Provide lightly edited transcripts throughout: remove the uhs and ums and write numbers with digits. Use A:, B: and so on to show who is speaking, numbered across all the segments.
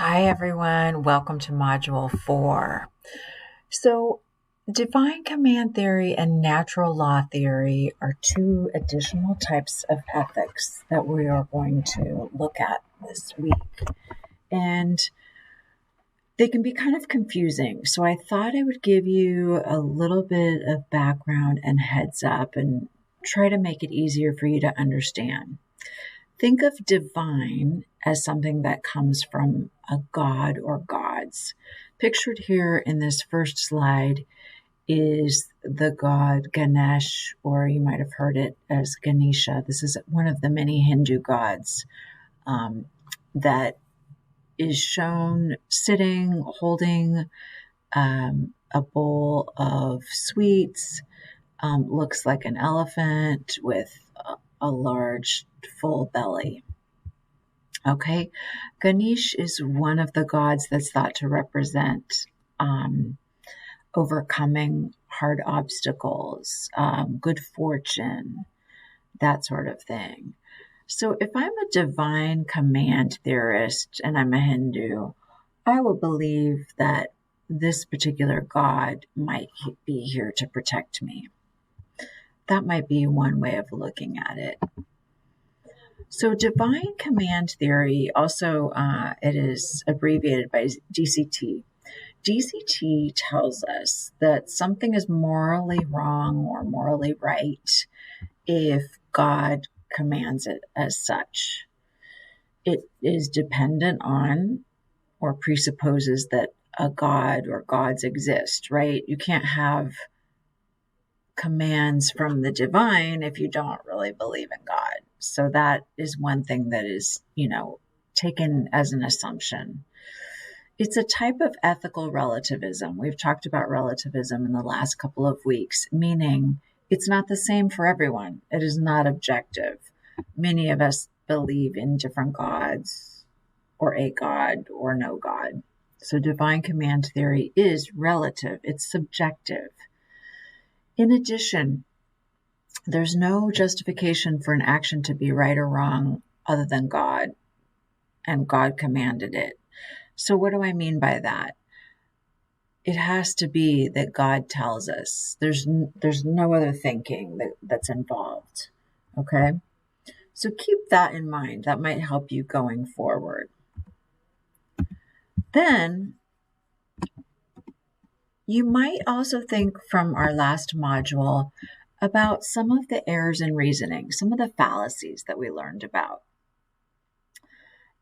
A: Hi, everyone. Welcome to Module 4. So, divine command theory and natural law theory are two additional types of ethics that we are going to look at this week. And they can be kind of confusing. So, I thought I would give you a little bit of background and heads up and try to make it easier for you to understand. Think of divine as something that comes from a god or gods. Pictured here in this first slide is the god Ganesh, or you might have heard it as Ganesha. This is one of the many Hindu gods that is shown sitting, holding a bowl of sweets. Looks like an elephant with a large full belly. Okay, Ganesh is one of the gods that's thought to represent overcoming hard obstacles, good fortune, that sort of thing. So if I'm a divine command theorist and I'm a Hindu, I will believe that this particular god might be here to protect me. That might be one way of looking at it. So divine command theory, also it is abbreviated by DCT. DCT tells us that something is morally wrong or morally right if God commands it as such. It is dependent on or presupposes that a God or gods exist, right? You can't have commands from the divine if you don't really believe in God. So that is one thing that is, taken as an assumption. It's a type of ethical relativism. We've talked about relativism in the last couple of weeks, meaning it's not the same for everyone. It is not objective. Many of us believe in different gods or a god or no God. So divine command theory is relative. It's subjective. In addition, there's no justification for an action to be right or wrong other than God, and God commanded it. So what do I mean by that? It has to be that God tells us. There's no other thinking that's involved, okay? So keep that in mind. That might help you going forward. Then you might also think from our last module about some of the errors in reasoning, some of the fallacies that we learned about.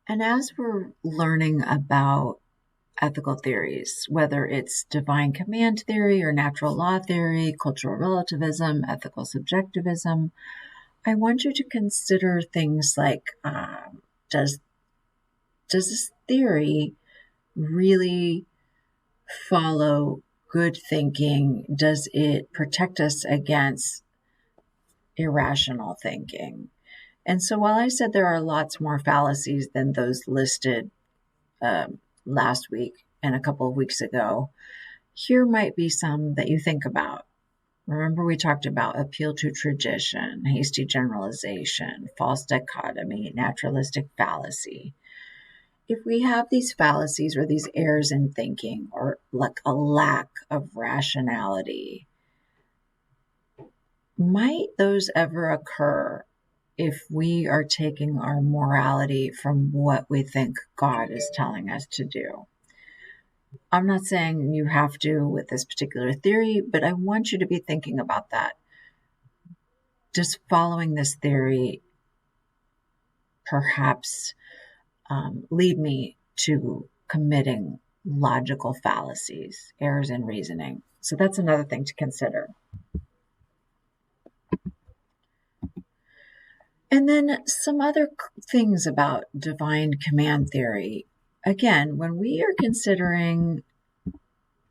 A: And as we're learning about ethical theories, whether it's divine command theory or natural law theory, cultural relativism, ethical subjectivism, I want you to consider things like, does this theory really follow good thinking? Does it protect us against irrational thinking? And so while I said there are lots more fallacies than those listed last week and a couple of weeks ago, here might be some that you think about. Remember, we talked about appeal to tradition, hasty generalization, false dichotomy, naturalistic fallacy. If we have these fallacies or these errors in thinking, or like a lack of rationality, might those ever occur if we are taking our morality from what we think God is telling us to do? I'm not saying you have to with this particular theory, but I want you to be thinking about that. Does following this theory perhaps lead me to committing logical fallacies, errors in reasoning? So that's another thing to consider. And then some other things about divine command theory. Again, when we are considering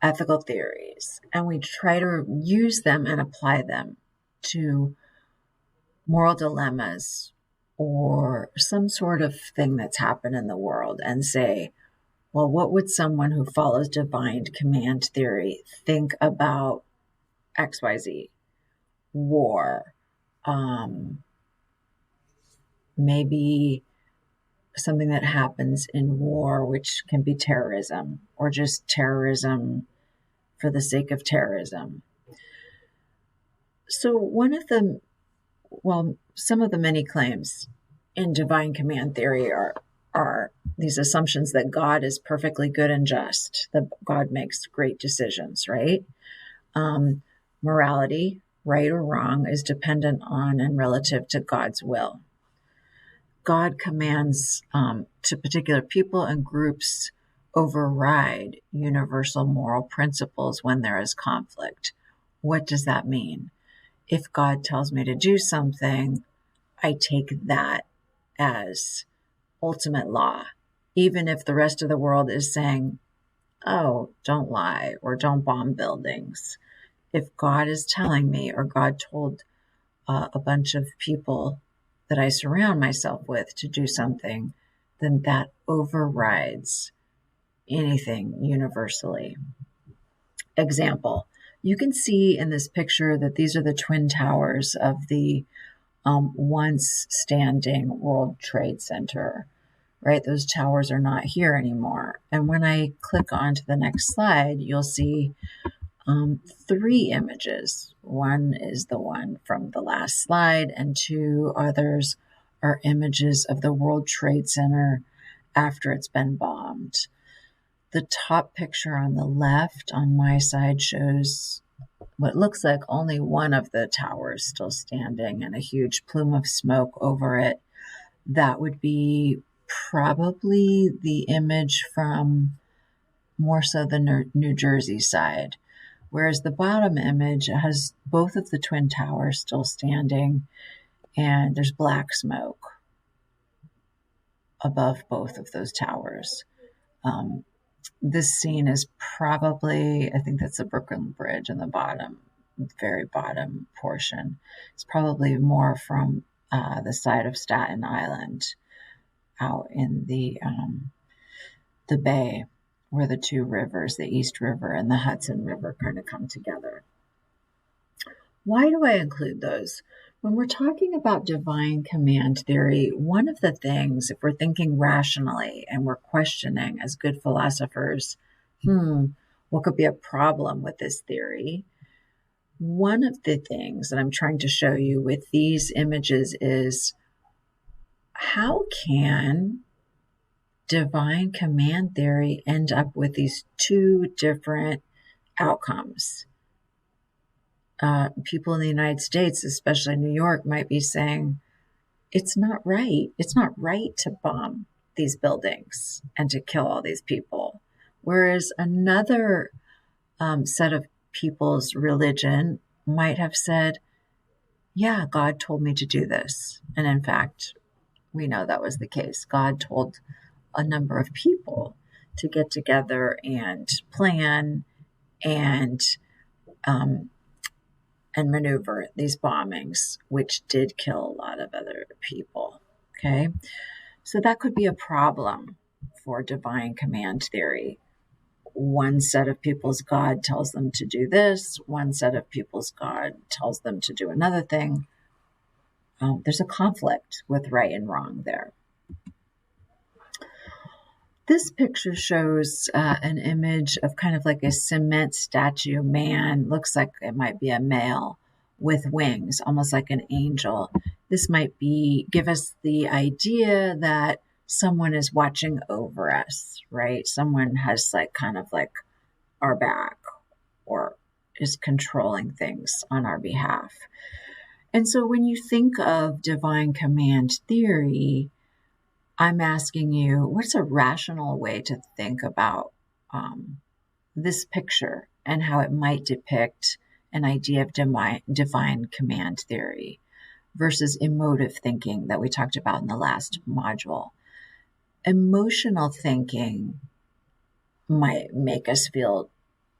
A: ethical theories and we try to use them and apply them to moral dilemmas or some sort of thing that's happened in the world and say, well, what would someone who follows divine command theory think about XYZ? War, maybe something that happens in war, which can be terrorism or just terrorism for the sake of terrorism. So some of the many claims in divine command theory are these assumptions that God is perfectly good and just, that God makes great decisions, right? Morality, right or wrong, is dependent on and relative to God's will. God commands to particular people and groups override universal moral principles when there is conflict. What does that mean? If God tells me to do something, I take that as ultimate law, even if the rest of the world is saying, oh, don't lie or don't bomb buildings. If God is telling me, or God told a bunch of people that I surround myself with to do something, then that overrides anything universally. Example, you can see in this picture that these are the twin towers of the once standing World Trade Center, right? Those towers are not here anymore. And when I click onto the next slide, you'll see three images. One is the one from the last slide, and two others are images of the World Trade Center after it's been bombed. The top picture on the left on my side shows what looks like only one of the towers still standing and a huge plume of smoke over it. That would be probably the image from more so the New Jersey side. Whereas the bottom image has both of the twin towers still standing, and there's black smoke above both of those towers. This scene is probably, I think that's the Brooklyn Bridge in the bottom, very bottom portion. It's probably more from the side of Staten Island, out in the bay, where the two rivers, the East River and the Hudson River, kind of come together. Why do I include those? When we're talking about divine command theory, one of the things, if we're thinking rationally and we're questioning as good philosophers, what could be a problem with this theory? One of the things that I'm trying to show you with these images is, how can divine command theory end up with these two different outcomes? People in the United States, especially New York, might be saying, it's not right. It's not right to bomb these buildings and to kill all these people. Whereas another set of people's religion might have said, yeah, God told me to do this. And in fact, we know that was the case. God told a number of people to get together and plan and maneuver these bombings, which did kill a lot of other people. Okay, so that could be a problem for divine command theory. One set of people's God tells them to do this, one set of people's God tells them to do another thing. There's a conflict with right and wrong there. This picture shows an image of kind of like a cement statue man. Looks like it might be a male with wings, almost like an angel. This might give us the idea that someone is watching over us, right? Someone has kind of our back, or is controlling things on our behalf. And so when you think of divine command theory, I'm asking you, what's a rational way to think about this picture and how it might depict an idea of divine command theory versus emotive thinking that we talked about in the last module? Emotional thinking might make us feel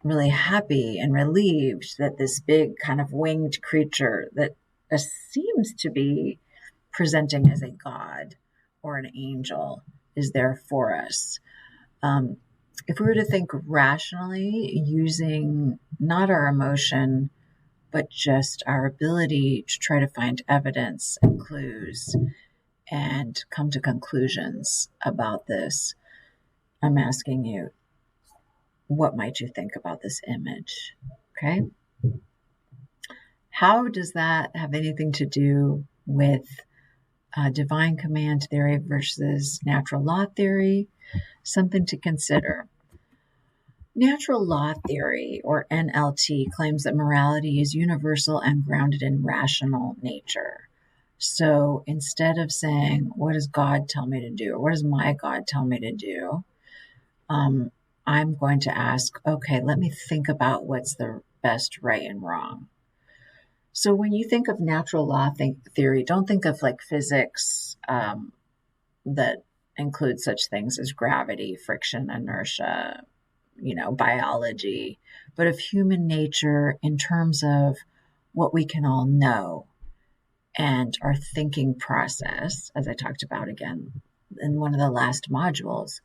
A: really happy and relieved that this big kind of winged creature that seems to be presenting as a god or an angel is there for us. If we were to think rationally, using not our emotion, but just our ability to try to find evidence and clues and come to conclusions about this, I'm asking you, what might you think about this image? Okay. How does that have anything to do with divine command theory versus natural law theory? Something to consider. Natural law theory, or NLT, claims that morality is universal and grounded in rational nature. So instead of saying, what does God tell me to do? Or what does my God tell me to do? I'm going to ask, okay, let me think about what's the best, right, and wrong. So when you think of natural law theory, don't think of like physics that includes such things as gravity, friction, inertia, biology, but of human nature in terms of what we can all know and our thinking process, as I talked about again in one of the last modules,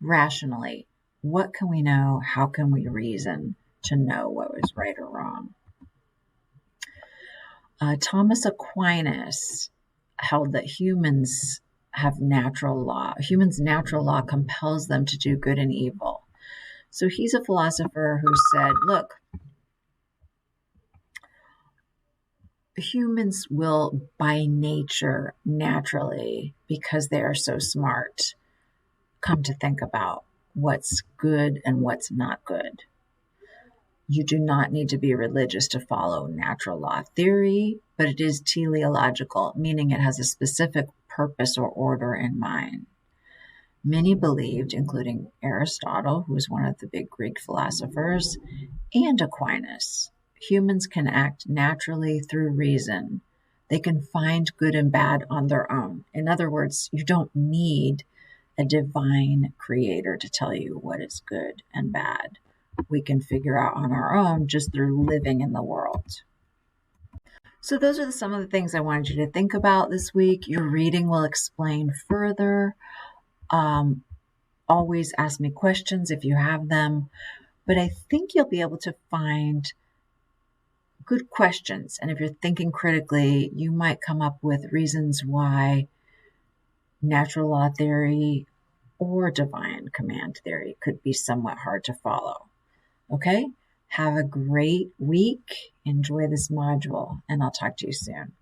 A: rationally. What can we know? How can we reason to know what was right or wrong? Thomas Aquinas held that humans have natural law. Humans' natural law compels them to do good and evil. So he's a philosopher who said, look, humans will by nature, naturally, because they are so smart, come to think about what's good and what's not good. You do not need to be religious to follow natural law theory, but it is teleological, meaning it has a specific purpose or order in mind. Many believed, including Aristotle, who was one of the big Greek philosophers, and Aquinas, humans can act naturally through reason. They can find good and bad on their own. In other words, you don't need a divine creator to tell you what is good and bad. We can figure out on our own just through living in the world. So those are some of the things I wanted you to think about this week. Your reading will explain further. Always ask me questions if you have them, but I think you'll be able to find good questions. And if you're thinking critically, you might come up with reasons why natural law theory or divine command theory could be somewhat hard to follow. Okay? Have a great week. Enjoy this module, and I'll talk to you soon.